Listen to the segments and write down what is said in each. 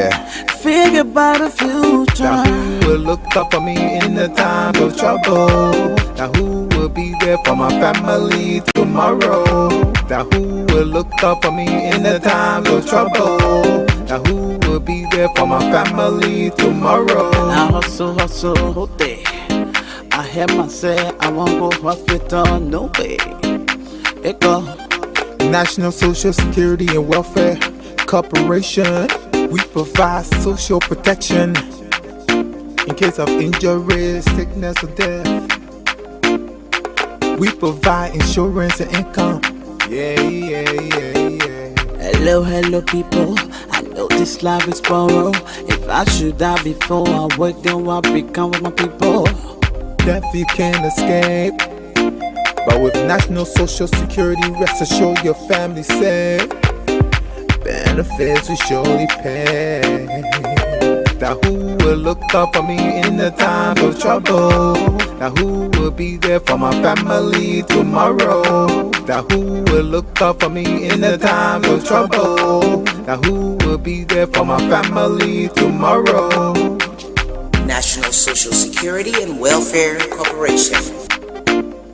Yeah. Figure about the future. Now who will look up for me in the time of trouble? Now who will be there for my family tomorrow? Now who will look up for me in the time of trouble? Now who will be there for my family tomorrow? Now hustle, whole day. I had myself, I won't go hospital, no way. It go. National Social Security and Welfare Corporation. We provide social protection in case of injury, sickness, or death. We provide insurance and income. Yeah. Hello, people. I know this life is borrowed. If I should die before I wake, then what become of my people? Death you can't escape, but with National Social Security, rest assured your family's safe. Benefits we surely pay. Now who will look up for me in the time of trouble? Now who will be there for my family tomorrow? Now who will look up for me in the time of trouble? Now who will be there for my family tomorrow? National Social Security and Welfare Corporation,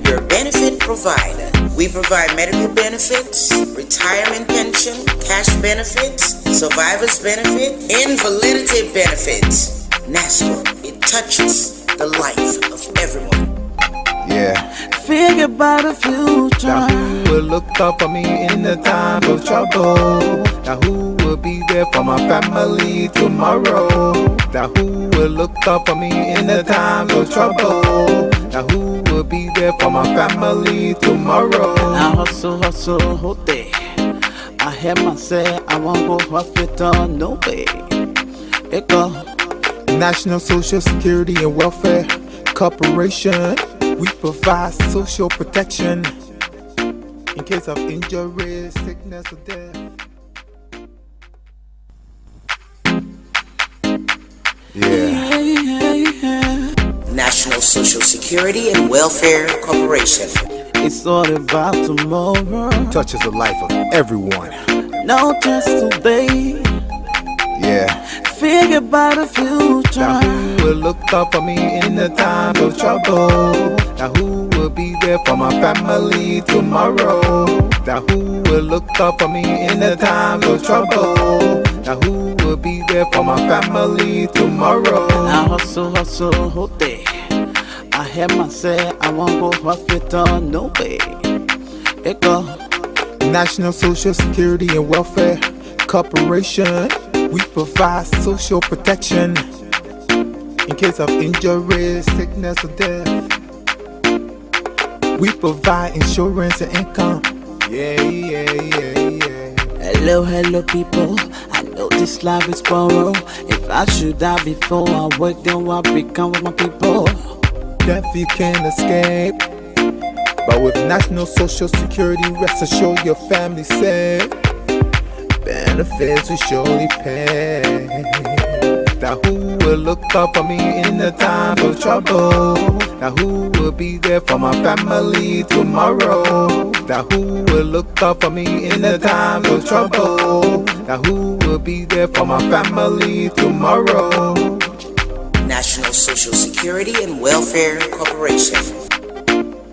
your benefit provider. We provide medical benefits, retirement pension, cash benefits, survivor's benefit, invalidity benefits. Nasscorp, it touches the life of everyone. Yeah. Figure about the future. Now who will look up for me in the time of trouble? Now who will be there for my family tomorrow? Now who will look up for me in the time of trouble? Now who will be there for my family tomorrow? Now hustle, whole day. I had myself, I won't go hospital, no way. It go. National Social Security and Welfare Corporation. We provide social protection in case of injury, sickness, or death. Yeah. National Social Security and Welfare Corporation. It's all about tomorrow. Touches the life of everyone. No just today. Yeah. Figure about the future. Now who will look up for me in the time of trouble? Now who will be there for my family tomorrow? Now who will look up for me in the time of trouble? Now who will be there for my family tomorrow? Now hustle, whole day. I had myself, I won't go hospital, no way. It go. National Social Security and Welfare Corporation. We provide social protection in case of injury, sickness, or death. We provide insurance and income. Yeah. Hello, people. I know this life is borrowed. If I should die before I wake, then what become of my people? Death you can't escape, but with National Social Security, rest assured your family's safe. Benefits we surely pay. Now who will look up for me in the time of trouble? Now who will be there for my family tomorrow? Now who will look up for me in the time of trouble? Now who will be there for my family tomorrow? National Social Security and Welfare Corporation,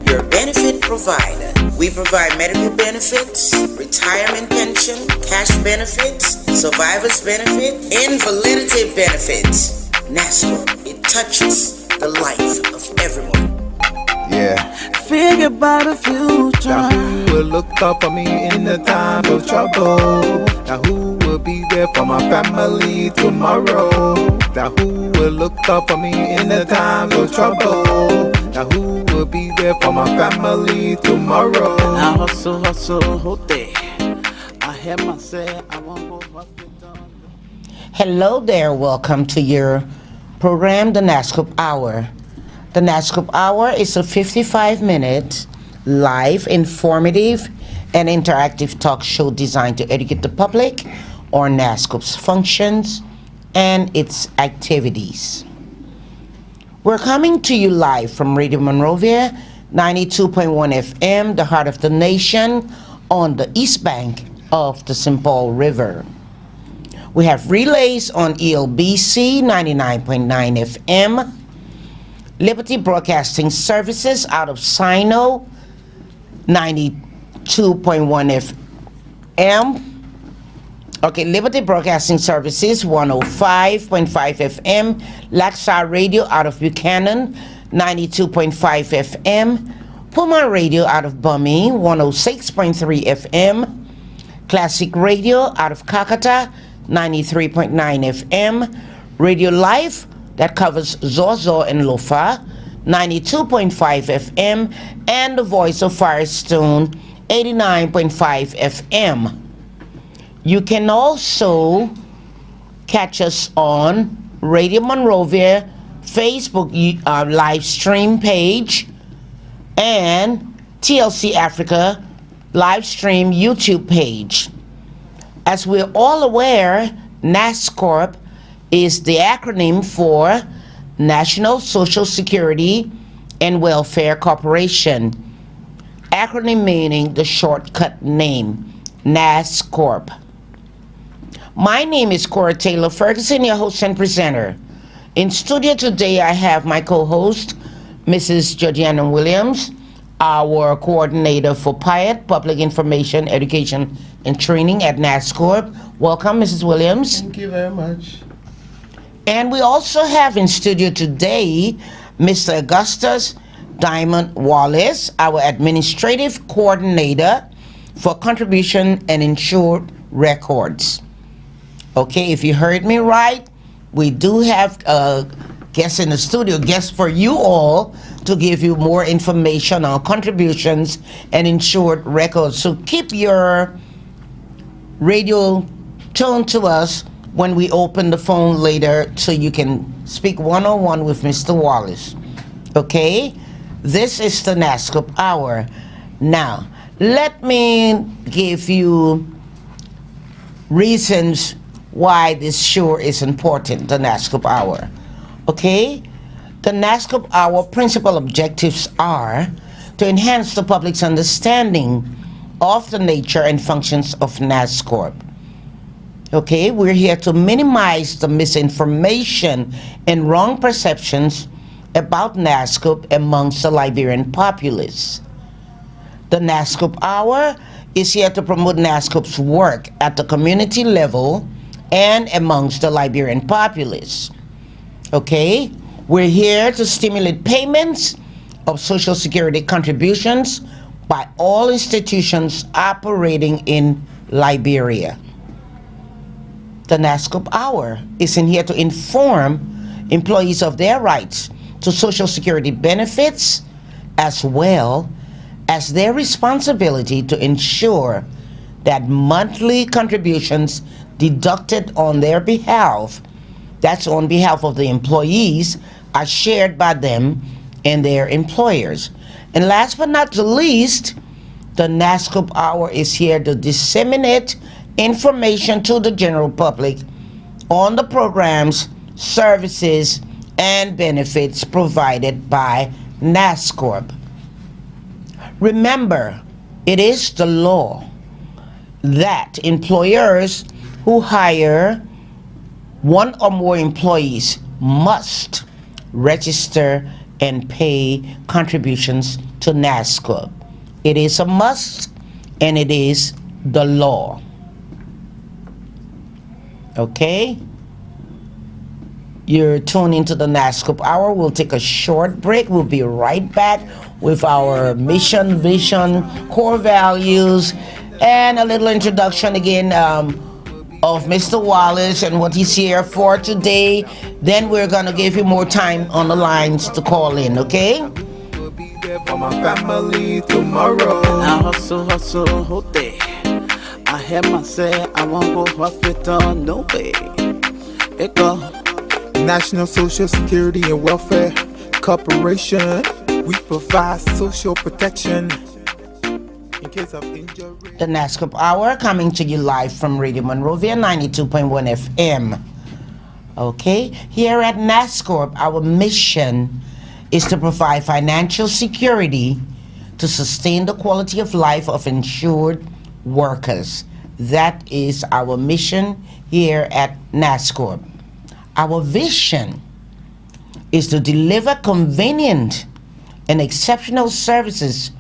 your benefit provider. We provide medical benefits, retirement pension, cash benefits, survivor's benefit, invalidity benefits. Nasscorp, it touches the life of everyone. Yeah. Figure about the future. Now who will look up for me in the time of trouble? Now who will be there for my family tomorrow? Now who will look up for me in the time of trouble? Now who will be there for my family tomorrow? Now hustle, whole day. I had myself, I won't go hospital. Hello there, welcome to your program, the Nasscorp Hour. The Nasscorp Hour is a 55-minute live, informative, and interactive talk show designed to educate the public on Nasscorp's functions and its activities. We're coming to you live from Radio MONROVIA, 92.1 FM, the heart of the nation, on the east bank of the St. Paul River. We have relays on ELBC 99.9 FM, Liberty Broadcasting Services out of Sino 92.1 FM. Okay, Liberty Broadcasting Services 105.5 FM, Laksar Radio out of Buchanan 92.5 FM, Puma Radio out of Bummy 106.3 FM, Classic Radio out of Kakata 93.9 FM, Radio Life that covers Zozo and Lofa 92.5 FM, and the Voice of Firestone 89.5 FM. You can also catch us on Radio Monrovia Facebook live stream page and TLC Africa live stream YouTube page. As we're all aware, Nasscorp is the acronym for National Social Security and Welfare Corporation. Acronym meaning the shortcut name, Nasscorp. My name is Cora Taylor Ferguson, your host and presenter. In studio today, I have my co-host, Mrs. Georgiana Williams, our coordinator for PIAT, Public Information, Education, and Training at Nasscorp. Welcome, Mrs. Williams. Thank you very much. And we also have in studio today, Mr. Augustus Diamond Wallace, our administrative coordinator for contribution and insured records. Okay, if you heard me right, we do have guests in the studio, guests for you all to give you more information on contributions and insured records. So keep your radio tuned to us when we open the phone later so you can speak one-on-one with Mr. Wallace. Okay? This is the Nasscorp Hour. Now, let me give you reasons why this sure is important, the Nasscorp Hour. Okay? The Nasscorp Hour principal objectives are to enhance the public's understanding of the nature and functions of Nasscorp. Okay? We're here to minimize the misinformation and wrong perceptions about Nasscorp amongst the Liberian populace. The Nasscorp Hour is here to promote Nasscorp's work at the community level and amongst the Liberian populace. Okay? We're here to stimulate payments of Social Security contributions by all institutions operating in Liberia. The Nasscorp Hour is in here to inform employees of their rights to Social Security benefits, as well as their responsibility to ensure that monthly contributions deducted on their behalf, that's on behalf of the employees, are shared by them and their employers. And last but not the least, the Nasscorp Hour is here to disseminate information to the general public on the programs, services, and benefits provided by Nasscorp. Remember, it is the law that employers who hire one or more employees must register and pay contributions to Nasscorp. It is a must, and it is the law. Okay? You're tuned into the Nasscorp Hour. We'll take a short break. We'll be right back with our mission, vision, core values, and a little introduction again of Mr. Wallace and what he's here for today. Then we're going to give you more time on the lines to call in, okay? We'll be there for my family tomorrow. I hustle, whole day. I have myself, I won't go hospital, no way. It go. National Social Security and Welfare Corporation. We provide social protection in case of injury. The Nasscorp Hour coming to you live from Radio Monrovia 92.1 FM. Okay, here at Nasscorp, our mission is to provide financial security to sustain the quality of life of insured workers. That is our mission here at Nasscorp. Our vision is to deliver convenient and exceptional services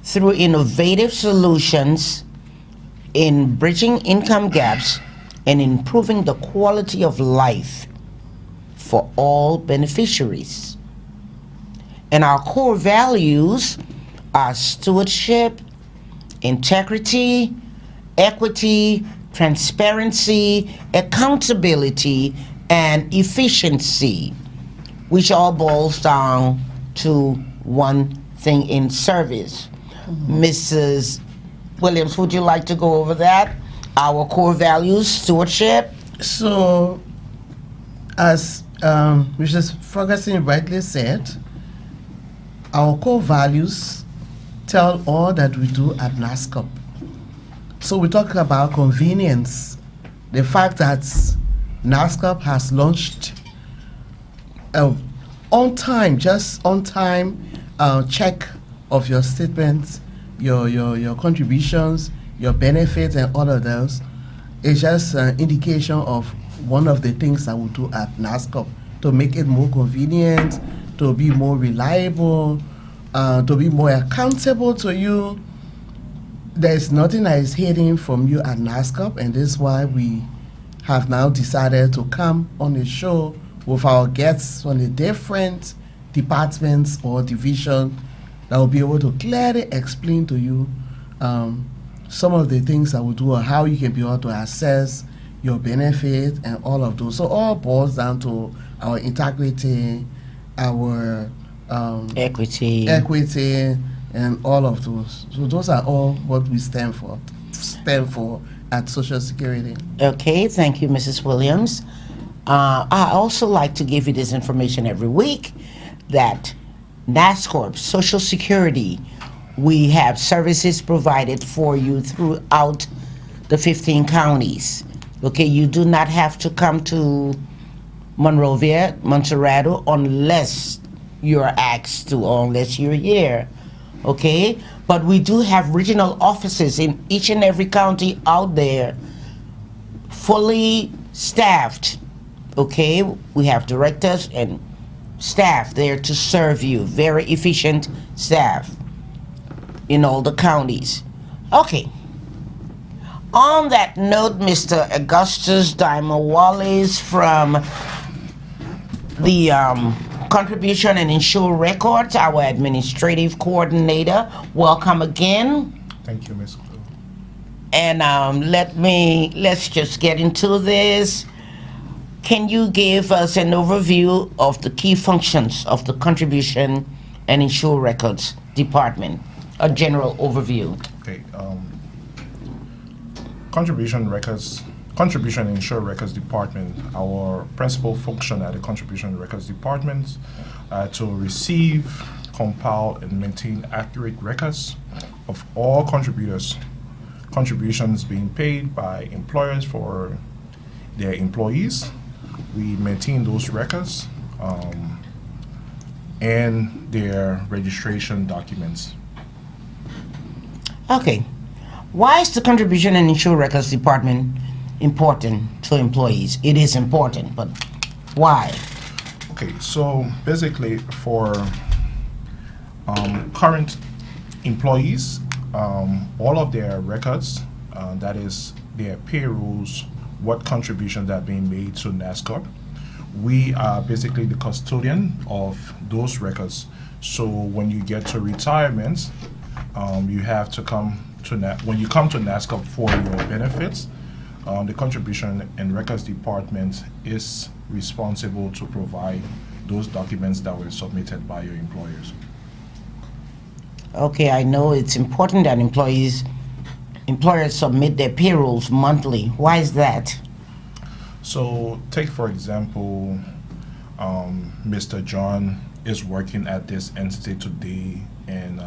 through innovative solutions in bridging income gaps and improving the quality of life for all beneficiaries. And our core values are stewardship, integrity, equity, transparency, accountability, and efficiency, which all boils down to one thing in service. Mrs. Williams, would you like to go over that? Our core values, stewardship. So, as Mrs. Ferguson rightly said, our core values tell all that we do at Nasscorp. So we talk about convenience, the fact that Nasscorp has launched on time check of your statements, your contributions, your benefits, and all of those. It's just an indication of one of the things that we do at Nasscorp to make it more convenient, to be more reliable, to be more accountable to you. There's nothing that is hidden from you at Nasscorp, and this is why we have now decided to come on the show with our guests from the different departments or division that will be able to clearly explain to you some of the things that we do or how you can be able to access your benefit and all of those. So all boils down to our integrity, our Equity. And all of those. So those are all what we stand for at Social Security. Okay, thank you, Mrs. Williams. I also like to give you this information every week that Nasscorp Social Security, we have services provided for you throughout the 15 counties. Okay, you do not have to come to Monrovia, Montserrado, unless you're asked to or unless you're here. Okay, but we do have regional offices in each and every county out there, fully staffed. Okay, we have directors and staff there to serve you, very efficient staff in all the counties. Okay, on that note, Mr. Augustus Diamond Wallace from the Contribution and Insure Records, our administrative coordinator. Welcome again. Thank you, Ms. Cleo. And let's just get into this. Can you give us an overview of the key functions of the Contribution and Insure Records Department? A general overview. Okay. Contribution and Insure Records Department, our principal function at the Contribution and Records Department to receive, compile, and maintain accurate records of all contributions being paid by employers for their employees. We maintain those records and their registration documents. Okay. Why is the Contribution and Insure Records Department important to employees? It is important, but why? Okay, so basically for current employees, all of their records, that is their payrolls, what contributions are being made to Nasscorp, we are basically the custodian of those records. So when you get to retirement, you have to come to when you come to Nasscorp for your benefits, the Contribution and Records Department is responsible to provide those documents that were submitted by your employers. Okay, I know it's important that employers submit their payrolls monthly. Why is that? So take for example, Mr. John is working at this entity today, and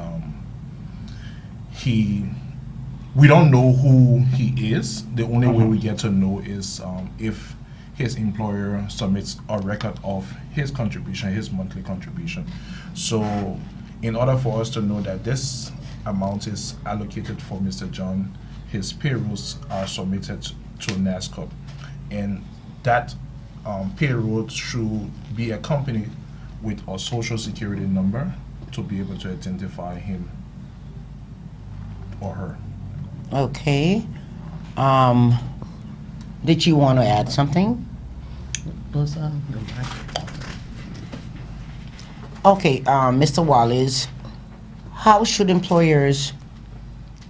we don't know who he is. The only way we get to know is if his employer submits a record of his contribution, his monthly contribution. So in order for us to know that this amount is allocated for Mr. John, his payrolls are submitted to Nasscorp. and that payroll should be accompanied with a social security number to be able to identify him or her. Okay. Did you want to add something? Those are Okay, Mr. Wallace, how should employers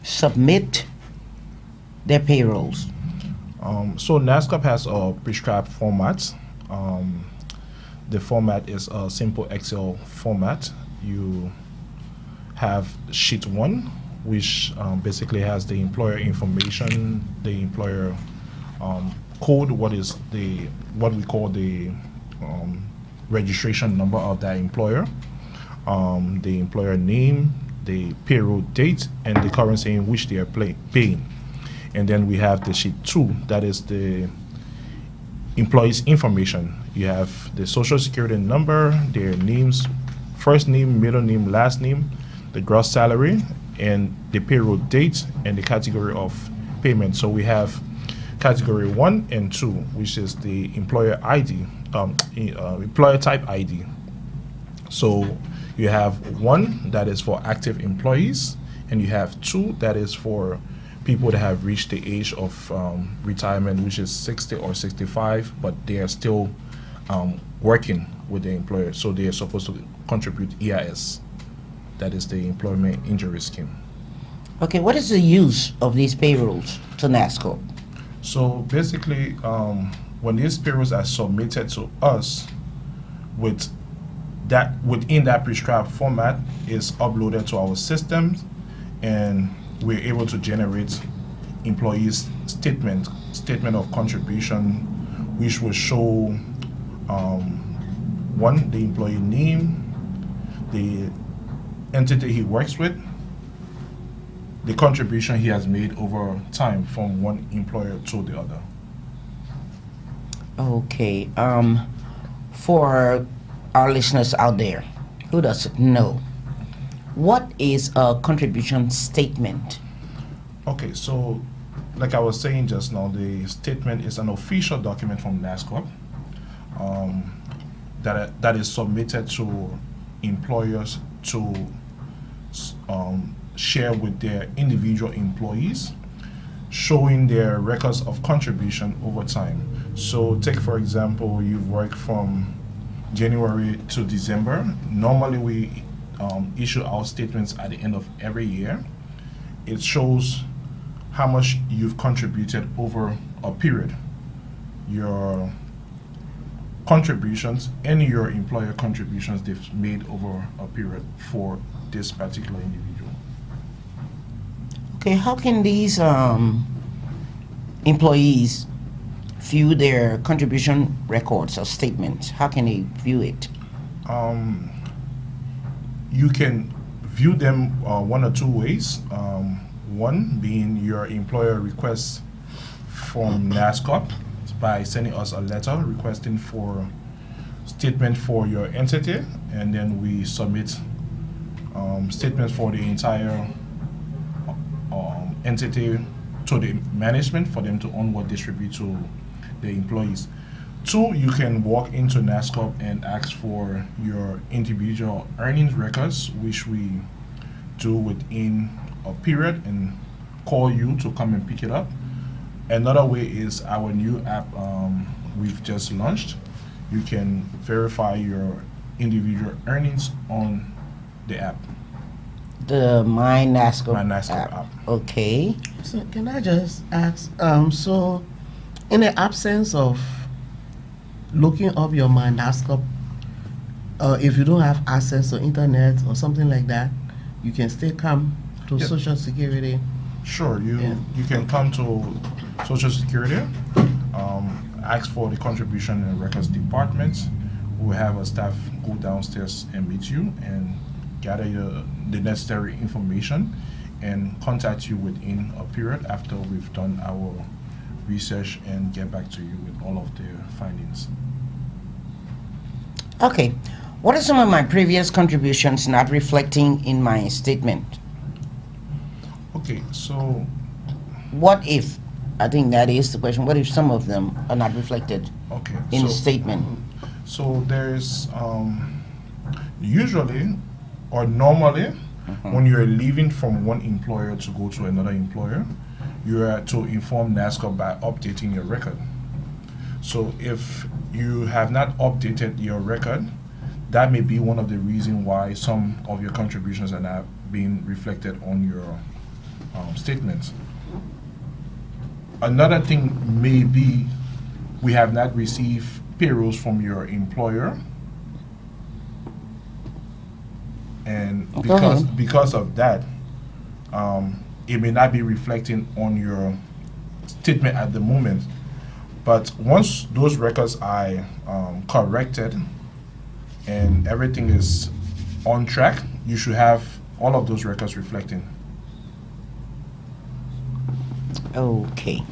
submit their payrolls? So Nasscorp has a prescribed format. The format is a simple Excel format. You have sheet 1, which basically has the employer information, the employer code, what we call the registration number of that employer, the employer name, the payroll date, and the currency in which they are paying. And then we have the sheet 2, that is the employee's information. You have the social security number, their names, first name, middle name, last name, the gross salary, and the payroll date, and the category of payment. So we have category 1 and 2, which is the employer ID, employer type ID. So you have 1 that is for active employees, and you have 2 that is for people that have reached the age of retirement, which is 60 or 65, but they are still working with the employer, so they are supposed to contribute EIS. That is the Employment Injury Scheme. Okay, what is the use of these payrolls to Nasscorp? So basically, when these payrolls are submitted to us, with that within that prescribed format, is uploaded to our systems, and we're able to generate employees' statement of contribution, which will show 1, the employee name, the entity he works with, the contribution he has made over time from one employer to the other. Okay, for our listeners out there who doesn't know, what is a contribution statement? Okay, so like I was saying just now, the statement is an official document from Nasscorp that is submitted to employers to share with their individual employees, showing their records of contribution over time. So take, for example, you've worked from January to December. Normally we issue our statements at the end of every year. It shows how much you've contributed over a period, your contributions and your employer contributions they've made over a period for this particular individual. Okay, how can these employees view their contribution records or statements? How can they view it? You can view them one or two ways. One being your employer requests from Nasscorp by sending us a letter requesting for statement for your entity, and then we submit statements for the entire entity to the management for them to onward distribute to the employees. Two, you can walk into Nasscorp and ask for your individual earnings records, which we do within a period, and call you to come and pick it up. Another way is our new app we've just launched. You can verify your individual earnings on the app. The My Nasscorp app. Okay. So can I just ask, so in the absence of looking up your My Nasscorp, if you don't have access to internet or something like that, you can still come to Yep. Social Security. Sure, you Yeah. you can come to Social Security, ask for the contribution and records department. We'll have a staff go downstairs and meet you and gather the necessary information and contact you within a period after we've done our research and get back to you with all of the findings. Okay. What are some of my previous contributions not reflecting in my statement? Okay, so What if I think that is the question. What if some of them are not reflected Okay. in so, the statement? So there's usually or normally when you're leaving from one employer to go to another employer, you are to inform Nasscorp by updating your record. So if you have not updated your record, that may be one of the reasons why some of your contributions are not being reflected on your statements. Another thing may be we have not received payrolls from your employer, and Go ahead. because of that, it may not be reflecting on your statement at the moment. But once those records are corrected and everything is on track, you should have all of those records reflecting. Okay.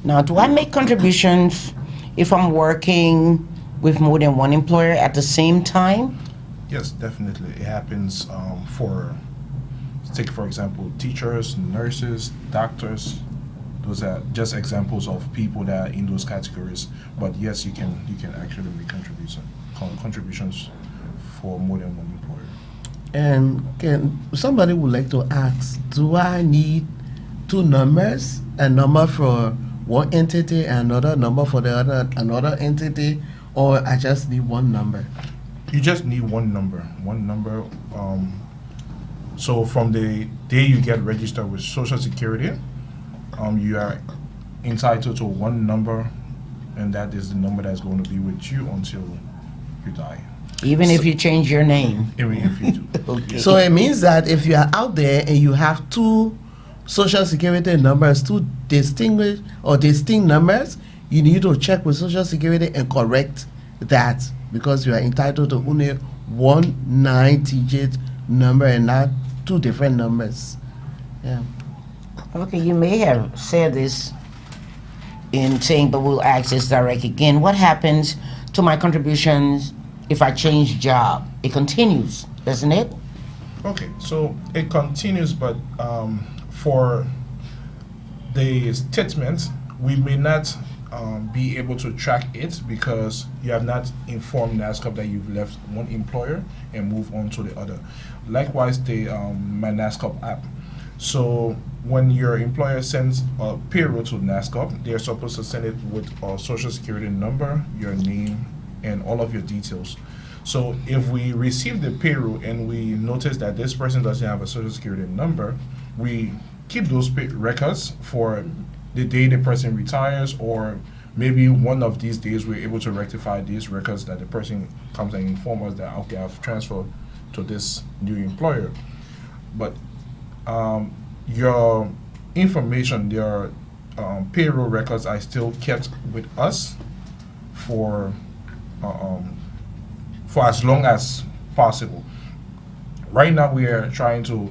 Now, do I make contributions if I'm working with more than one employer at the same time? Yes, definitely. It happens take for example, teachers, nurses, doctors. Those are just examples of people that are in those categories. But yes, you can actually make contributions for more than one employer. And somebody would like to ask, do I need two numbers, a number for one entity and another number for another entity, or I just need one number? You just need one number. So from the day you get registered with Social Security, you are entitled to one number, and that is the number that's going to be with you until you die. Even if you change your name? Even if you do. Okay. So it means that if you are out there and you have two Social Security numbers, two distinct numbers, you need to check with Social Security and correct that, because you are entitled to only one 9-digit number and not two different numbers. Yeah. Okay, you may have said this in saying, but we'll ask this direct again. What happens to my contributions if I change job? It continues, doesn't it? Okay, so it continues, but for the statement, we may not be able to track it because you have not informed Nasscorp that you've left one employer and moved on to the other. Likewise, the My Nasscorp app. So when your employer sends a payroll to Nasscorp, they're supposed to send it with a social security number, your name, and all of your details. So if we receive the payroll and we notice that this person doesn't have a social security number, we keep those records for the day the person retires, or maybe one of these days we're able to rectify these records that the person comes and informs us that, okay, I've transferred to this new employer. But your information, your payroll records are still kept with us for as long as possible. Right now we are trying to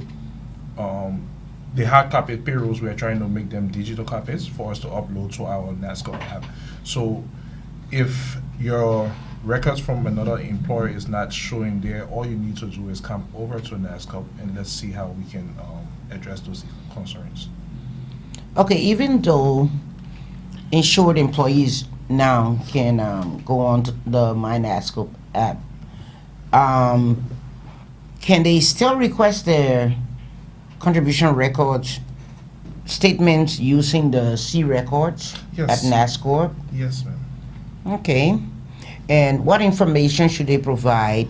the hard copy payrolls, we are trying to make them digital copies for us to upload to our Nasscorp app. So if your records from another employer is not showing there, all you need to do is come over to Nasscorp and let's see how we can address those concerns. Okay, even though insured employees now can go on to the My Nasscorp app, can they still request their contribution records statements using the C records Yes. at Nasscorp? Yes, ma'am. Okay. And what information should they provide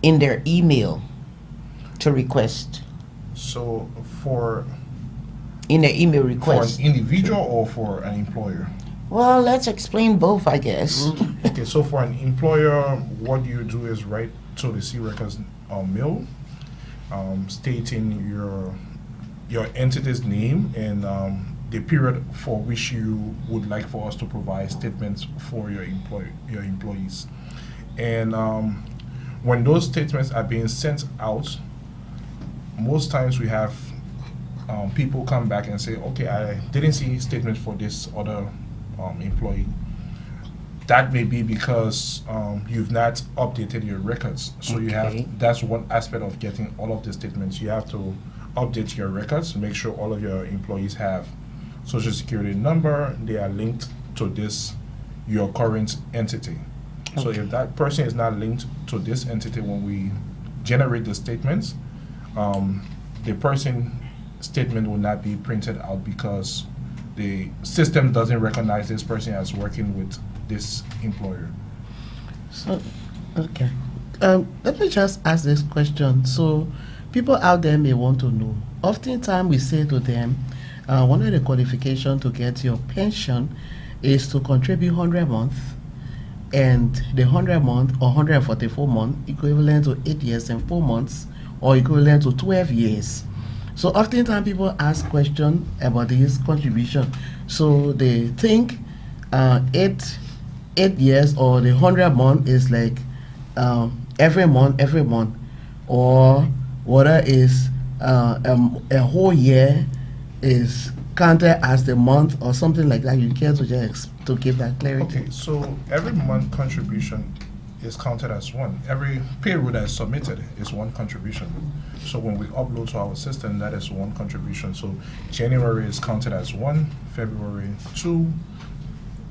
in their email to request? So In their email for request? an individual or for an employer? Well, let's explain both, I guess. Okay, so for an employer, what you do is write to the C records mail, stating your entity's name and the period for which you would like for us to provide statements for your employees. And when those statements are being sent out, most times we have people come back and say, okay, I didn't see statements for this other employee. That may be because you've not updated your records. So you Okay. have, that's one aspect of getting all of the statements. You have to update your records, make sure all of your employees have social security number, they are linked to this, your current entity. So if that person is not linked to this entity, when we generate the statements, the person statement will not be printed out because the system doesn't recognize this person as working with this employer. So, okay. Let me just ask this question. So, people out there may want to know. Oftentimes, we say to them, one of the qualifications to get your pension is to contribute 100 months, and the 100 month or 144 month equivalent to 8 years and 4 months, or equivalent to 12 years. So, oftentimes, people ask questions about this contribution. So, they think 8 years or the 100 month is like every month, or whether is a whole year is counted as the month or something like that. You care to just to give that clarity? Okay, so every month contribution is counted as one. Every payroll that is submitted is one contribution. So when we upload to our system, that is one contribution. So January is counted as one, February 2,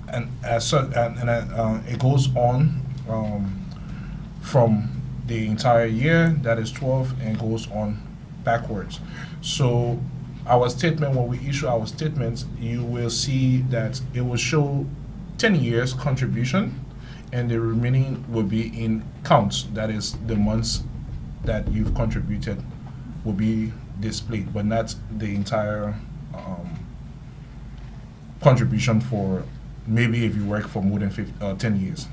and it goes on from the entire year, that is 12, and goes on backwards. So our statement, when we issue our statements, you will see that it will show 10 years contribution, and the remaining will be in counts. That is the months that you've contributed will be displayed, but not the entire contribution for maybe if you work for more than 10 years.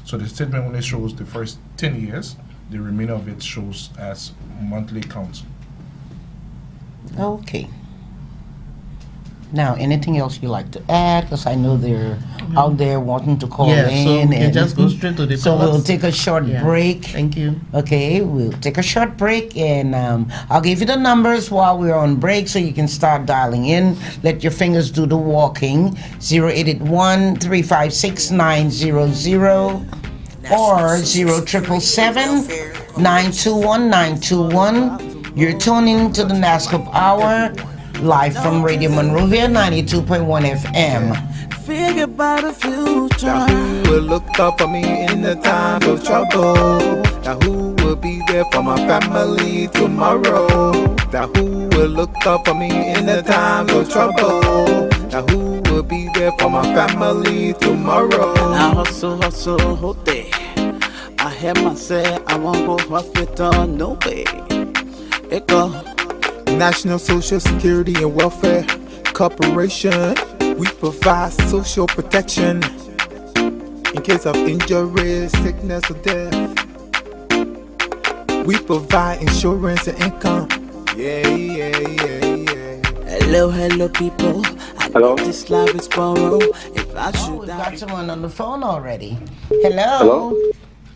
So the statement only shows the first 10 years, the remainder of it shows as monthly counts. Okay. Now, anything else you like to add? Because I know they're out there wanting to call Yeah, so in. we can just go straight to the So calls. we'll take a short break. Thank you. Okay, we'll take a short break, and I'll give you the numbers while we're on break so you can start dialing in. Let your fingers do the walking. 0881-356-900 or 0777-921-921. You're tuning to the Nasscorp Hour, live from Radio Monrovia, 92.1 FM. Figure about the future. Now who will look up for me in the time of trouble? Now who will be there for my family tomorrow? Now who will look up for me in the time of trouble? Now who will be there for my family tomorrow? I hustle, whole day. I had myself, I won't go hospital, no way. It go. National Social Security and Welfare Corporation. We provide social protection in case of injury, sickness, or death. We provide insurance and income. Yeah. Hello, people. Hello? This life is borrowed. If I Oh, should we've die. got someone on the phone already. Hello. Hello?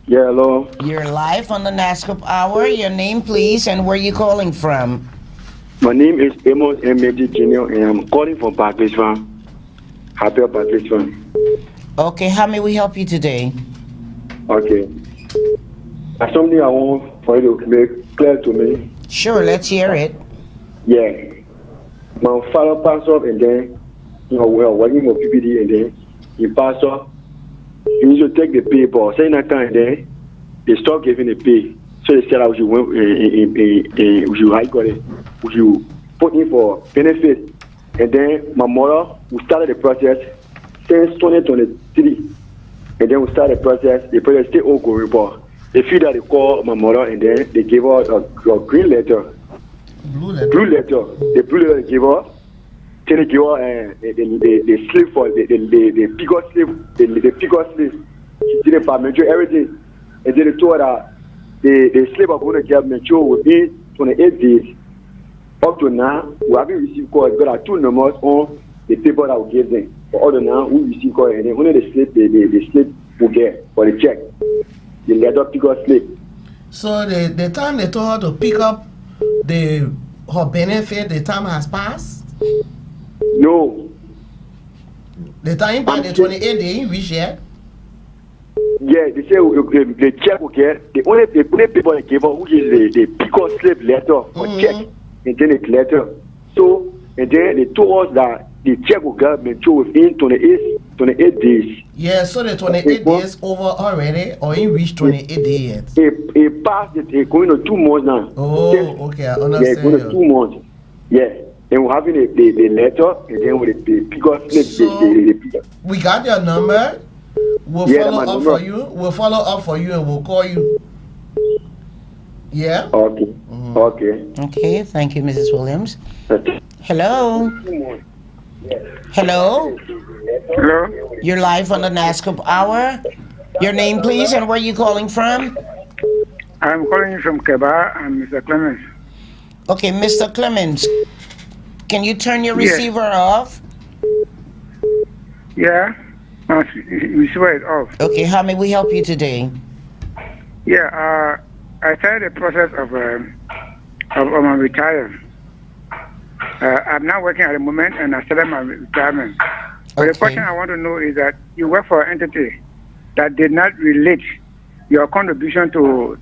Yeah, hello. You're live on the Nasscorp Hour. Your name, please, and where you calling from? My name is Amos M.A.D. Jr. and I'm calling from Barclays Farm. Happy Barclays Farm. Okay, how may we help you today? Okay. There's something I want for you to make clear to me. Sure, let's hear it. Yeah. My father passed off and then, we were working for PPD and then he passed off. He needs to take the pay, but saying that time and then they stopped giving the pay. So they said I should put in for benefit. And then my mother, we started the process since 2023. And then we started the process still ongoing, but they feel that they call my mother and then they gave her a green letter. Blue letter. Blue letter. The blue letter they gave her. Then they give her the slip for the bigger slip. The bigger slip. She didn't mature everything. And then they told her that the slip are going to get mature within 28 days. Up to now, we haven't received call. There are two numbers on the paper that we gave them. For all the now, we receive call and then only the slip we get for the check. The letter bigger slip. So the time they told her to pick up her benefit, the time has passed? No. The time by the 28 day, which year? Yeah, they say the check will get the only people they give her, which is the bigger slip letter for check and then the letter. So and then they told us that the check will get mature within 28 days. Yeah, so the 28 days over already, or it reached 28 days yet? It passed, it's going to 2 months now. Oh, okay, I understand. Yeah, it's going to 2 months. Yeah. And we're having the letter, and then with the because we got your number. We'll follow up for you. We'll follow up for you, and we'll call you. Yeah. Okay. Okay. Okay. Thank you, Mrs. Williams. Hello. Hello. Hello. You're live on the Nasscorp Hour. Your name, please, and where you calling from? I'm calling you from Keba. I'm Mr. Clemens. Okay, Mr. Clemens. Can you turn your receiver off? Yeah. Receiver is off. Okay, how may we help you today? Yeah. I started the process of my retire. I'm not working at the moment, and I started my retirement. But the question I want to know is that you work for an entity that did not relate your contribution to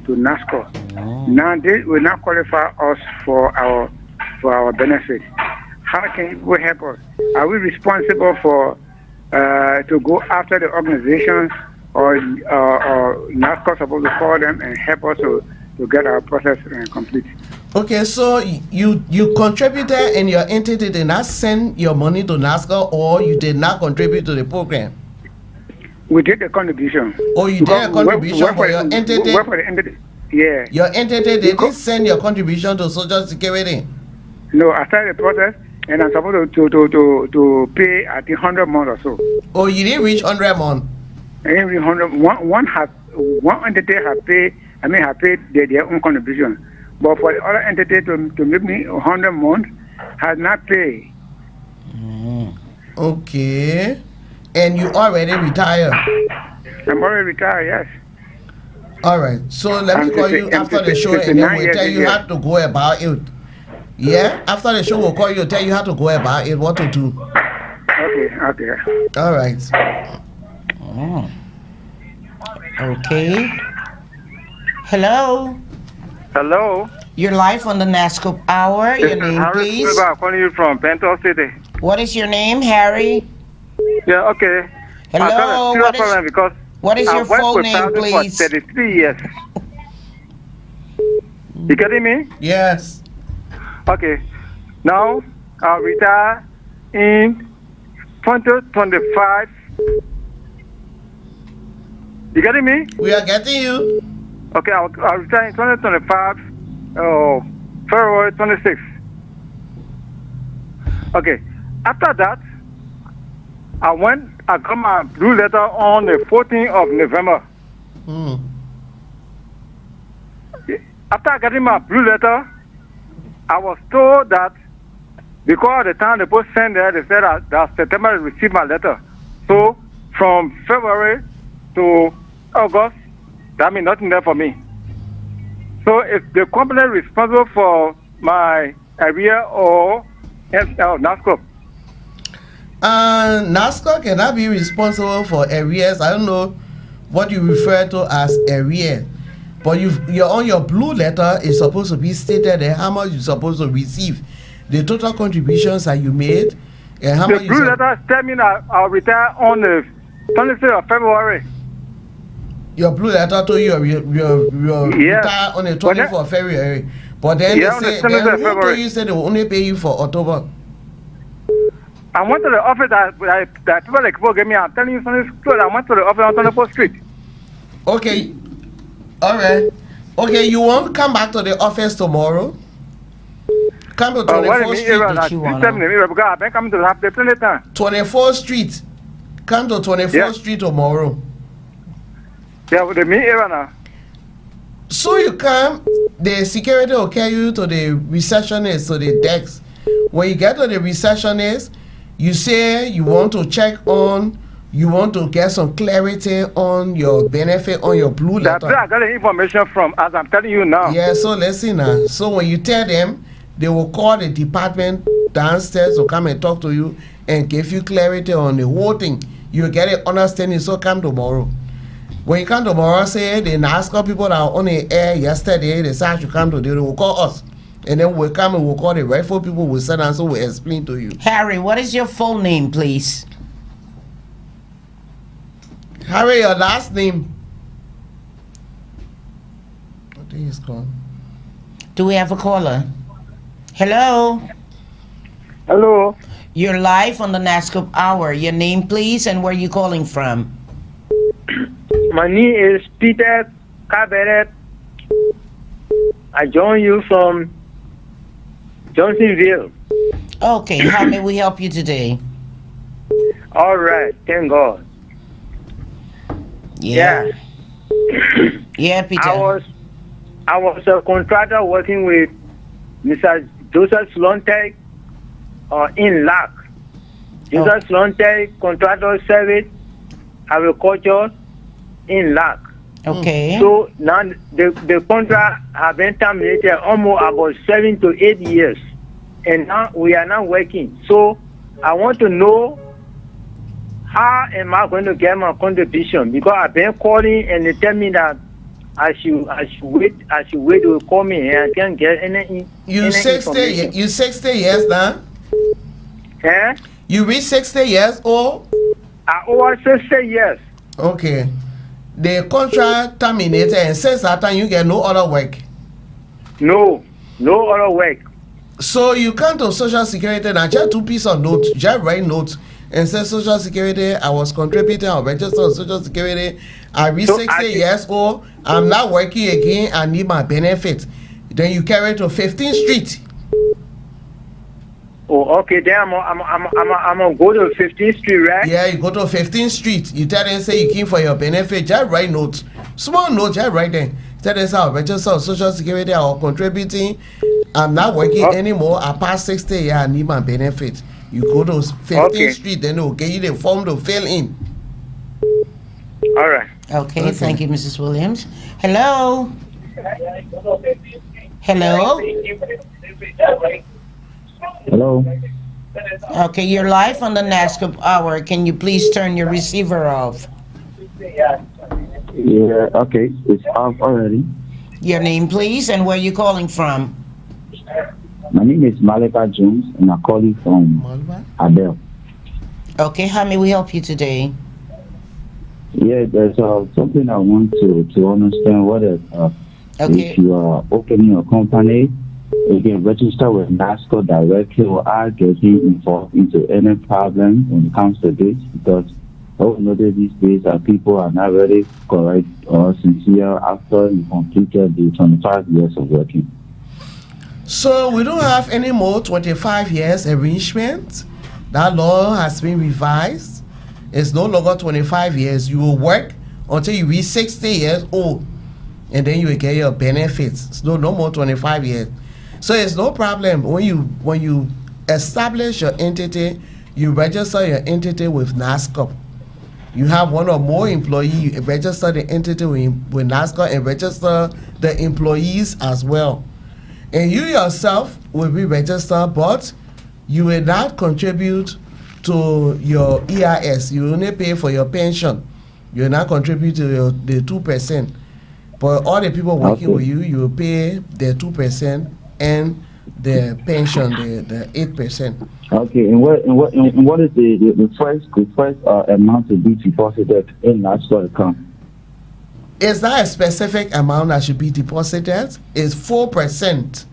Nasscorp. Now they will not qualify us for our benefit. How can you help us? Are we responsible for to go after the organizations, or Nasscorp supposed to call them and help us to get our process complete? Okay, so you contributed and your entity did not send your money to Nasscorp, or you did not contribute to the program? We did the contribution. Oh, you did a contribution for your entity? Work for the entity. Yeah. Your entity didn't send your contribution to Social Security? No, I started the process, and I'm supposed to pay at the 100 month or so. Oh, you didn't reach 100 month? Every 100, one entity have paid. I mean, have paid their own contribution, but for the other entity to make me 100 months has not paid. Okay, and you already retired? I'm already retired. Yes. All right. So let me call you after the show, and then we'll tell you how to go about it. Yeah. After the show, we'll call you, tell you how to go about it, what to do. Okay. Okay. All right. Okay. Hello. Hello. You're live on the Nasscorp Hour. Your name, please. I'm calling you from Bento City. What is your name, Harry? Yeah, okay. Hello. What is your full name, please? For 33 years. You getting me? Yes. Okay. Now, I'll retire in 2025. You getting me? We are getting you. Okay, I'll retire in 2025, February 26th. Okay, after that, I got my blue letter on the 14th of November. After getting my blue letter, I was told that because at the time the post sent there, they said that September I received my letter. So from February to August, that means nothing there for me. So if the company is responsible for my area or Nasscorp? Nasscorp cannot be responsible for arrears. I don't know what you refer to as arrears, but you're on your blue letter is supposed to be stated there how much you're supposed to receive, the total contributions that you made, and how much. The blue letter tell me that I'll retire on the 26th of February. Your blue letter told you you're retire on the 24th of February, but then they say who told you said they will only pay you for October? I went to the office that people like gave me. I'm telling you something good. I went to the office on 24th Street. Okay. All right. Okay, you won't come back to the office tomorrow? Come to 24th Street. I've been coming to the office plenty of time. 24th Street. Come to 24th Street tomorrow. Yeah, with the main area now. So you come, the security will carry you to the receptionist, to the desk. When you get to the receptionist, you say you want to check on, you want to get some clarity on your benefit on your blue letter. That's where I got the information from, as I'm telling you now. Yeah, so listen now. So when you tell them, they will call the department downstairs to come and talk to you and give you clarity on the whole thing. You'll get it understanding, so come tomorrow. When you come tomorrow, say the Nasscorp people that are on the air yesterday, they said you come today, they will call us. And then we'll come and we'll call the rightful people, we'll send and so we'll explain to you. Harry, what is your full name, please? Harry, your last name? I think it's gone. Do we have a caller? Hello? Hello. You're live on the Nasscorp Hour. Your name, please, and where you calling from? My name is Peter Cabaret. I join you from Johnsonville. Okay, how may we help you today? All right, thank God. Yeah. Yeah, Peter. I was a contractor working with Mr. Joseph Slontek in LAC. Joseph Slontek, contractor service, agriculture in LAC. Okay. So now the contract has been terminated almost about 7 to 8 years. And now we are not working. So I want to know how am I going to get my contribution? Because I've been calling and they tell me that I should wait to call me and I can't get any You 60 years now? Eh? You reach 60 years old? I over 60 years. Okay. The contract terminated and since that time you get no other work? No other work. So you come to Social Security and just 2 pieces of note, just write notes and say Social Security, I was contributing or registered on Social Security, I reached 60 years old, I'm not working again, I need my benefits. Then you carry it to 15th Street. Oh, okay, then I'm gonna go to 15th Street, right? Yeah, you go to 15th Street. You tell them, say you came for your benefit, just write notes. Small notes, just write them. Tell them, say I registered on Social Security, I was contributing, I'm not working anymore, I passed 60 years, I need my benefit. You go to 15th Street, then they'll get you the form to fill in. All right. Okay, thank you, Mrs. Williams. Hello? Hello? Hello? Okay, you're live on the Nasscorp Hour. Can you please turn your receiver off? Yeah, okay. It's off already. Your name, please, and where you calling from? My name is Malika Jones, and I'm calling from Adele. Okay, how may we help you today? Yeah, there's something I want to understand. Whether if you are opening a company, you can register with Nasscorp directly without getting involved into any problem when it comes to this, because I know that these days people are not very correct or sincere after you completed the 25 years of working. So we don't have any more 25 years arrangement. That law has been revised. It's no longer 25 years. You will work until you reach 60 years old, and then you will get your benefits. It's no more 25 years. So it's no problem when you establish your entity, you register your entity with Nasscorp. You have one or more employees, you register the entity with Nasscorp and register the employees as well. And you yourself will be registered, but you will not contribute to your EIS. You only pay for your pension. You will not contribute to the 2%. But all the people working with you, you will pay the 2% and the pension, the 8%. Okay, and what is the first amount to be deposited in Nasscorp account? It's not a specific amount that should be deposited. It's 4%.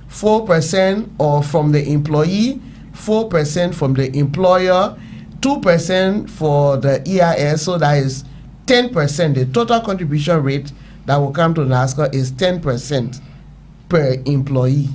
4% or from the employee, 4% from the employer, 2% for the EIS, so that is 10%. The total contribution rate that will come to Nasscorp is 10% per employee.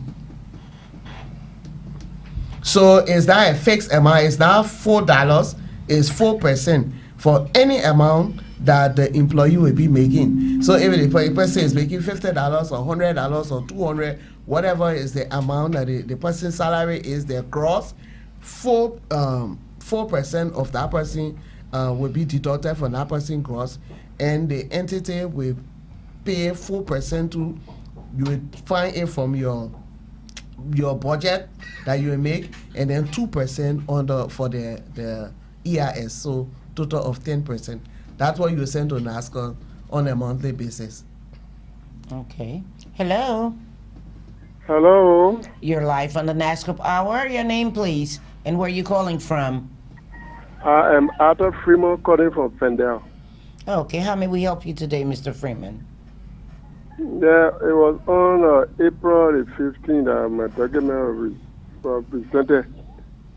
So is that a fixed amount? It's not $4, it's 4% for any amount that the employee will be making. So if the person is making $50 or $100 or $200, whatever is the amount that the person's salary is, their gross, 4% of that person will be deducted from that person's gross, and the entity will pay 4% to, you will find it from your budget that you will make, and then 2% for the EIS, so total of 10%. That's what you send to Nasscorp on a monthly basis. Okay. Hello. Hello. You're live on the Nasscorp Hour. Your name, please, and where you calling from? I am Arthur Freeman calling from Fendel. Okay, how may we help you today, Mr. Freeman? Yeah, it was on April the 15th that my document was presented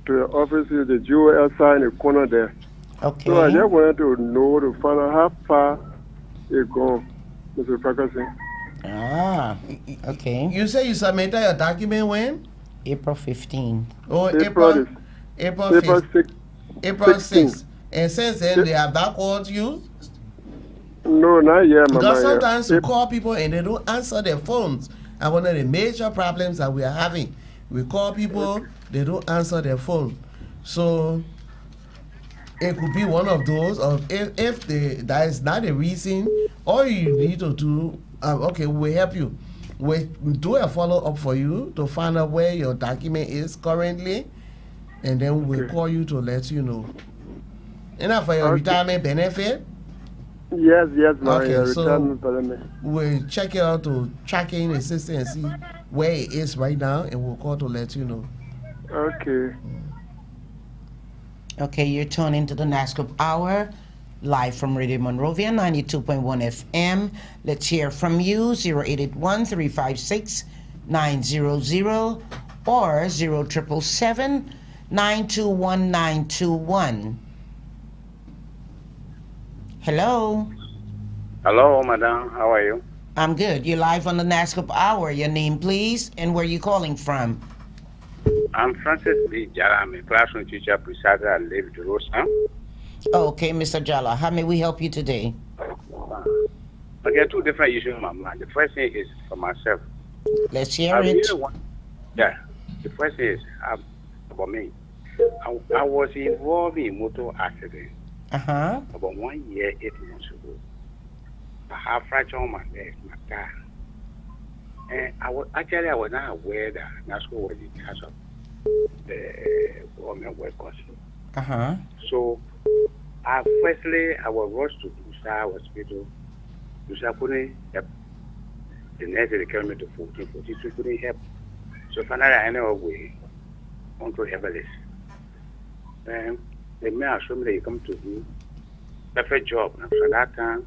to the office of the GOL sign in the corner there. Okay. So I just wanted to know to find out how far it gone, Mr. Ferguson. Ah, okay. You say you submitted your document when? April 15th. Oh, April 6th. April 6th. And since then, they have not called you? No, not yet, Mama. Because sometimes you call people and they don't answer their phones. And one of the major problems that we are having, we call people, they don't answer their phone. So it could be one of those, or if that is not a reason, all you need to do, okay, we'll help you. We do a follow-up for you to find out where your document is currently, and then we'll call you to let you know. Enough for your retirement benefit? Yes, my okay, retirement benefit. We'll check it out to track in the system and see where it is right now, and we'll call to let you know. Okay. Okay, you're tuned into the Nasscorp Hour, live from Radio Monrovia, 92.1 FM. Let's hear from you, 0881-356-900 or 0777-921-921. Hello. Hello, madam. How are you? I'm good. You're live on the Nasscorp Hour. Your name, please, and where you calling from? I'm Francis B. Jala. I'm a classroom teacher, presider at Live Jerusalem. Okay, Mr. Jala, how may we help you today? Okay, two different issues in my mind. The first thing is for myself. Let's hear it. The first thing is about me. I was involved in a motor accident about 1 year, 8 months ago. I have fracture on my leg, my car. And I was not aware that Nasscorp was in charge of the government workers. So, firstly, I was rushed to Dusa Hospital. Dusa couldn't help. The next day they carried me to 1442 couldn't help. So finally, I ended up with Uncle Everest. And the man assured me that he come to do perfect job. And after that time,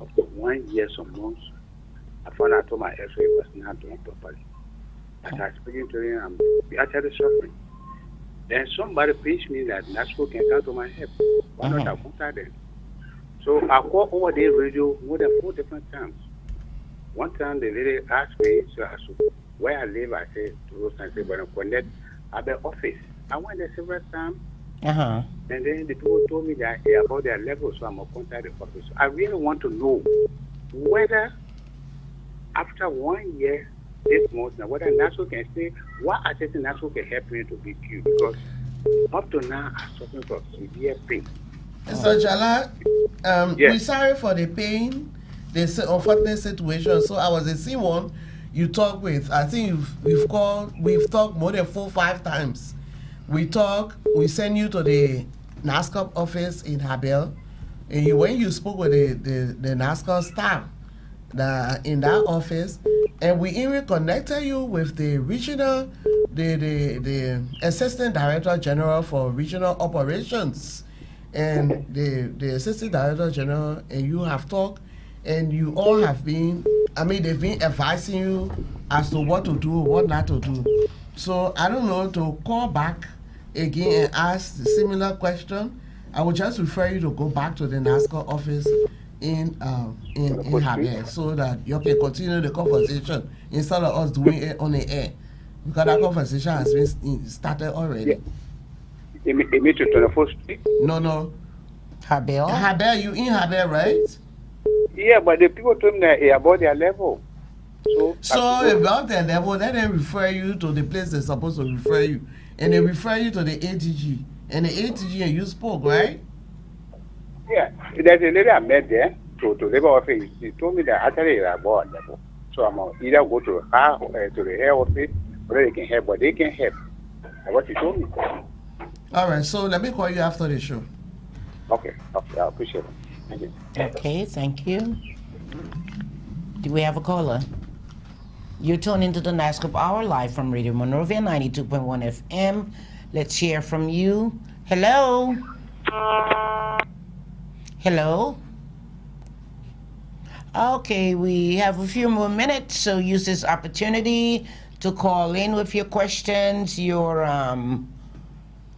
after 1 year, some months, I found out my X-ray was not doing properly. As I was speaking to him, I'm actually suffering. Then somebody pitched me that Nasscorp can come to my help. Why not I contact them? So I called over the radio more than 4 different times. One time the lady asked me, so I said, where I live, I said to Rose, I said, when I connect at the office. I went there several times. And then the people told me that about their level, so I'm going to contact the office. I really want to know whether after 1 year, 8 months now, whether Nasscorp can say, what assessing Nasscorp can help me to be cured? Because up to now, I'm suffering from severe pain. Mr. Jala, we're sorry for the pain, the unfortunate situation. So I was the same one you talked with. I think we've talked more than 4 or 5 times. We send you to the Nasscorp office in Habel, and when you spoke with the Nasscorp staff in that office, and we even connected you with the regional, the assistant director general for regional operations, and the assistant director general, and you have talked, and you all have been, they've been advising you as to what to do, what not to do. So I don't know, to call back again and ask the similar question, I would just refer you to go back to the Nasscorp office in Javier, so that you can continue the conversation instead of us doing it on the air, because that conversation has been started already. You mean to 24th Street? No. Habel? Habel, you in Habel, right? Yeah, but the people told me that about their level. So about their level, then they refer you to the place they're supposed to refer you. And they refer you to the ATG. And the ATG, and you spoke, right? Yeah, there's a lady I met there to labor office. She told me that actually they're about level. So I'm either go to her to the hair office, or they can help, but they can help. That's what she told me. All right, so let me call you after the show. Okay, I appreciate it. Thank you. Okay, thank you. Do we have a caller? You tune into the Nasscorp Hour live from Radio Monrovia 92.1 FM. Let's hear from you. Hello? Hello? Okay, we have a few more minutes, so use this opportunity to call in with your questions, your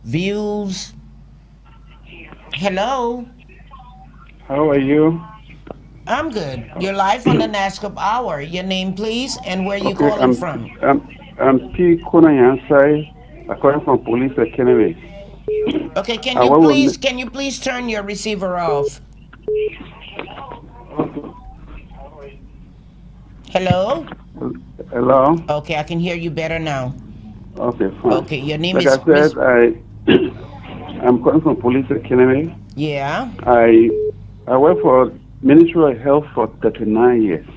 views. Hello? How are you? I'm good. You're live on the Nasscorp Hour. Your name, please, and where you calling from? I'm P. Kunayansai. I'm calling from Police Academy. Okay, can you please turn your receiver off? Hello? Hello? Okay, I can hear you better now. Okay, fine. Okay, your name like is... I said, I'm calling from Police Academy. Yeah? I work for Ministry of Health for 39 years.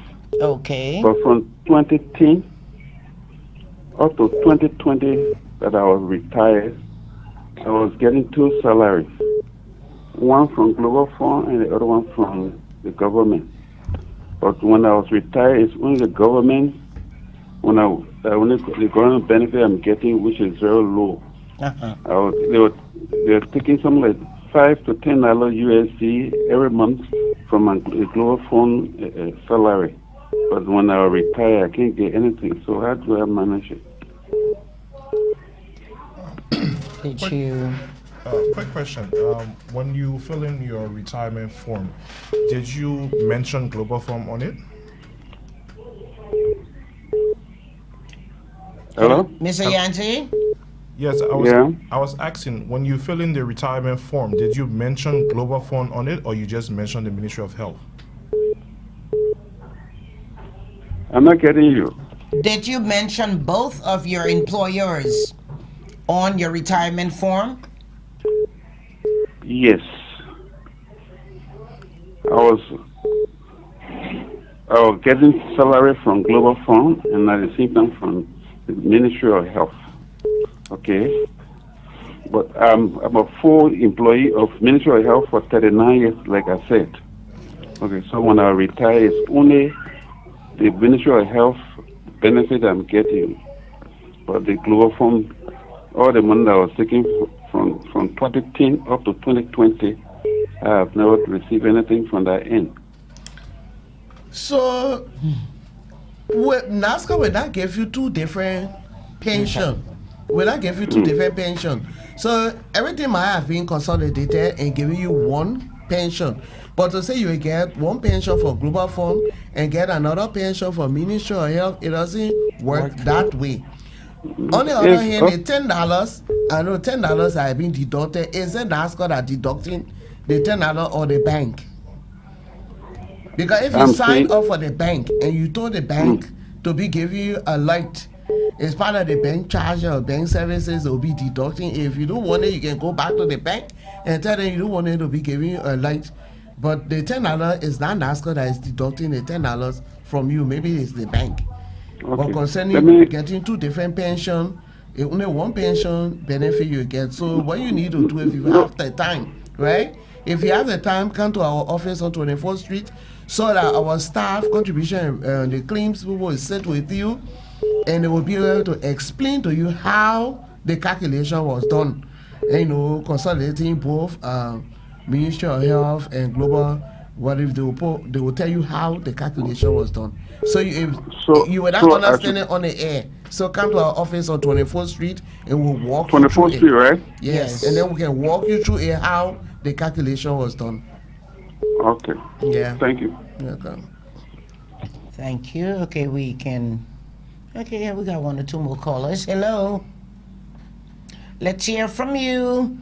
Okay. But from 2010 up to 2020 that I was retired, I was getting 2 salaries. One from Global Fund and the other one from the government. But when I was retired, it's only the government, only the government benefit I'm getting, which is very low. They were taking something like $5 to $10 USD every month from my Global Fund salary. But when I retire, I can't get anything. So how do I manage it? Quick question. When you fill in your retirement form, did you mention Global Fund on it? Hello? Mr. Yancy? Yes, I was asking, when you fill in the retirement form, did you mention Global Fund on it, or you just mentioned the Ministry of Health? I'm not getting you. Did you mention both of your employers on your retirement form? Yes. I was getting salary from Global Fund and at the same time from the Ministry of Health. Okay. But I'm a full employee of Ministry of Health for 39 years, like I said. Okay, so when I retire, it's only the Ministry of Health benefit I'm getting. But the Global Fund, all the money that I was taking from 2010 up to 2020, I have never received anything from that end. So, Nasscorp will not give you 2 different pensions. Will not give you 2 different pensions. So, everything might have been consolidated and giving you 1 pension. But to say you will get 1 pension for Global Fund and get another pension for Ministry of Health, it doesn't work that way. On the other hand, the $10, I know $10 have been deducted. Is it Nasscorp that deducting the $10 or the bank? Because if you sign up for the bank and you told the bank to be giving you a light, it's part of the bank charge or bank services, they'll be deducting. If you don't want it, you can go back to the bank and tell them you don't want it to be giving you a light. But the $10 is not Nasscorp that is deducting the $10 from you. Maybe it's the bank. Okay. But concerning getting 2 different pensions, only 1 pension benefit you get. So what you need to do if you have the time, right? If you have the time, come to our office on 24th Street so that our staff contribution, the claims people will sit with you and they will be able to explain to you how the calculation was done. And, consolidating both Ministry of Health and Global, what if they will tell you how the calculation was done. So you will not understand it on the air. So come to our office on 24th Street and we'll walk you through 24th Street, right? Yes, and then we can walk you through how the calculation was done. Okay. Yeah. Thank you. Welcome. Thank you. Okay, we can... Okay, yeah, we got 1 or 2 more callers. Hello. Let's hear from you.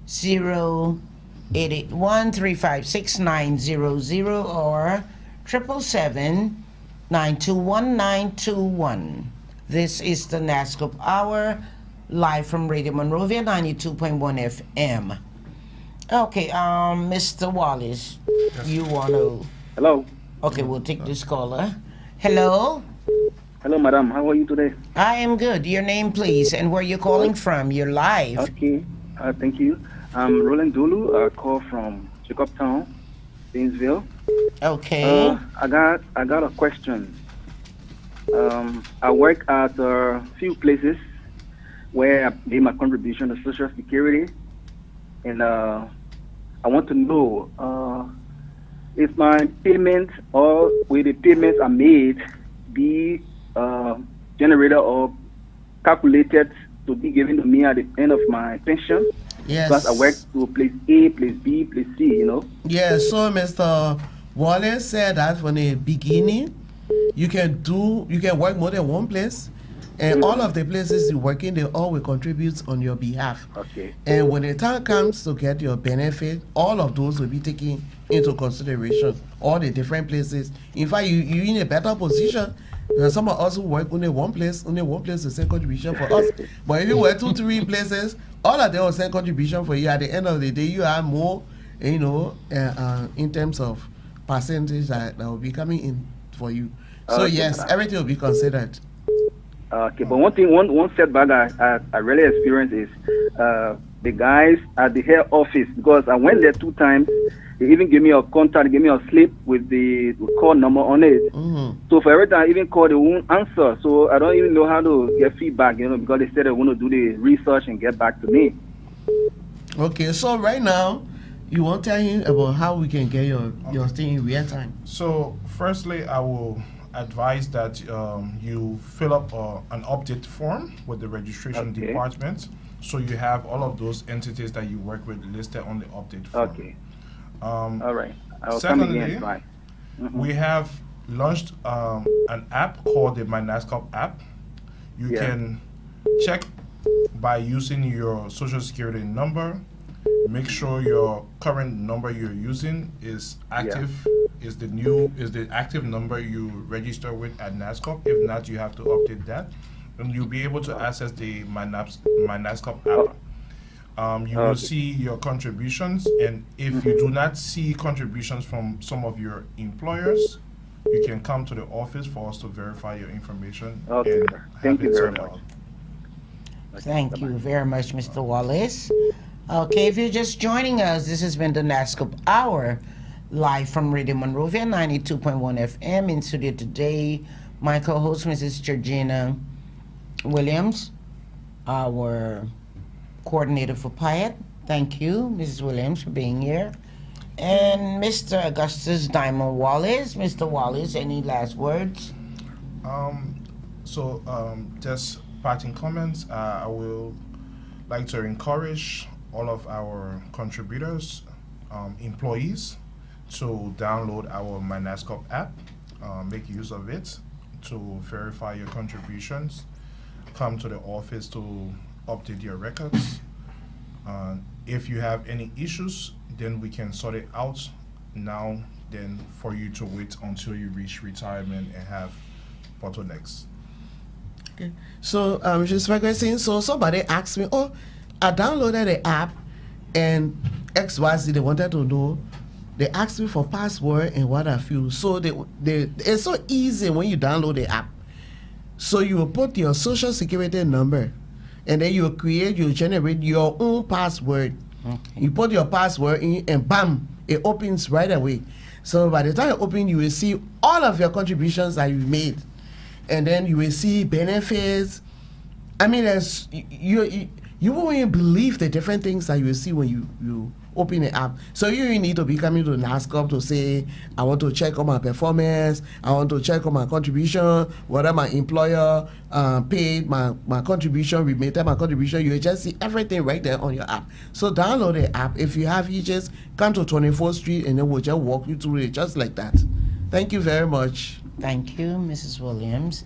0881-356-900 or 777-921-921. This is the Nasscorp Hour, live from Radio Monrovia 92.1 FM. Okay, Mr. Wallace, you want to... Hello. Okay, we'll take this caller. Hello. Hello, madam. How are you today? I am good. Your name, please, and where you're calling from. You're live. Okay. Thank you. I'm Roland Dulu. I call from Jacobtown, Painesville. Okay. I got a question. I work at a few places where I made my contribution to Social Security, and I want to know if my payment or with the payments I made be generated or calculated to be given to me at the end of my pension. Yes. Because I work to place A, place B, place C, you know. Yeah, so Mr. Wallace said that from the beginning, you can work more than one place, and all of the places you're working, they all will contribute on your behalf. Okay. And when the time comes to get your benefit, all of those will be taken into consideration, all the different places. In fact, you're in a better position. Some of us who work only one place will send contribution for us. But if you work 2-3 places, all of them will send contribution for you. At the end of the day, you have more, in terms of percentage that will be coming in for you. So yes, everything will be considered. Okay, but one setback I really experienced is the guys at the head office, because I went there 2 times. They even gave me a contact, gave me a slip with the call number on it. So for every time I even call, they won't answer. So I don't even know how to get feedback, because they said they want to do the research and get back to me. Okay, so right now, you want to tell him about how we can get your thing in real time. So firstly, I will advise that you fill up an update form with the registration department, so you have all of those entities that you work with listed on the update form. Okay. All right. Secondly, we have launched an app called the My Nasscorp app. You can check by using your social security number. Make sure your current number you're using is active, is the active number you register with at Nasscorp. If not, you have to update that, and you'll be able to access the My Nasscorp app. You will see your contributions, and if you do not see contributions from some of your employers, you can come to the office for us to verify your information. And thank you very much. Thank you very much, Mr. Wallace. Okay, if you're just joining us, this has been the Nasscorp Hour, live from Radio Monrovia, 92.1 FM. In studio today, my co-host, Mrs. Georgina Williams, our coordinator for PIAT. Thank you, Mrs. Williams, for being here. And Mr. Augustus Diamond Wallace. Mr. Wallace, any last words? Just parting comments. I will like to encourage all of our contributors, employees, to download our My Nasscorp app, make use of it to verify your contributions, come to the office to update your records. If you have any issues, then we can sort it out now than for you to wait until you reach retirement and have bottlenecks. Okay. So just focusing. So somebody asked me, I downloaded the app and XYZ, they wanted to know. They asked me for password and what have you. So it's so easy when you download the app. So you will put your social security number, and then you generate your own password. Okay. You put your password in, and bam, it opens right away. So by the time it opens, you will see all of your contributions that you made, and then you will see benefits. I mean, you won't even believe the different things that you will see when you open the app. So you need to be coming to Nasscorp to say, I want to check on my performance, I want to check on my contribution, whether my employer paid my contribution, remitted my contribution. You just see everything right there on your app. So download the app. If you have, you just come to 24th Street and then we'll just walk you through it just like that. Thank you very much. Thank you, Mrs. Williams.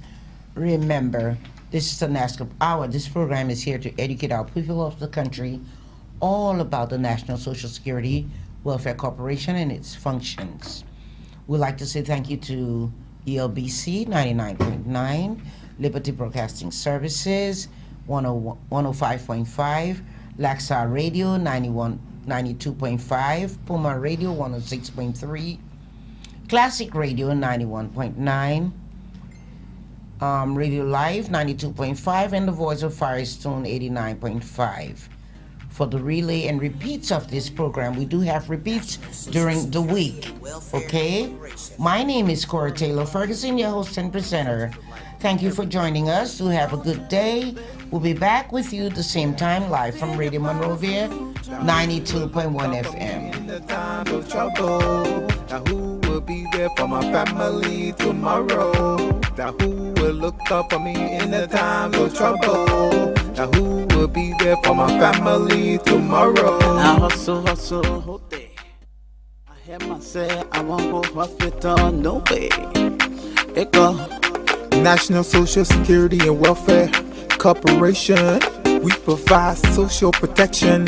Remember, this is the Nasscorp Hour. This program is here to educate our people of the country all about the National Social Security Welfare Corporation and its functions. We'd like to say thank you to ELBC 99.9, Liberty Broadcasting Services 105.5, Laxar Radio 92.5, Puma Radio 106.3, Classic Radio 91.9, Radio Live 92.5, and the Voice of Firestone 89.5. for the relay and repeats of this program. We do have repeats during the week, okay? My name is Cora Taylor Ferguson, your host and presenter. Thank you for joining us. Do have a good day. We'll be back with you the same time, live from Radio Monrovia, 92.1 FM. In the time of trouble, now who will be there for my family tomorrow? Now who will look up for me in the time of trouble? Now who will be there for my family tomorrow? Now hustle, whole day. I hear myself, I won't go hospital, no way. It go. National Social Security and Welfare Corporation, we provide social protection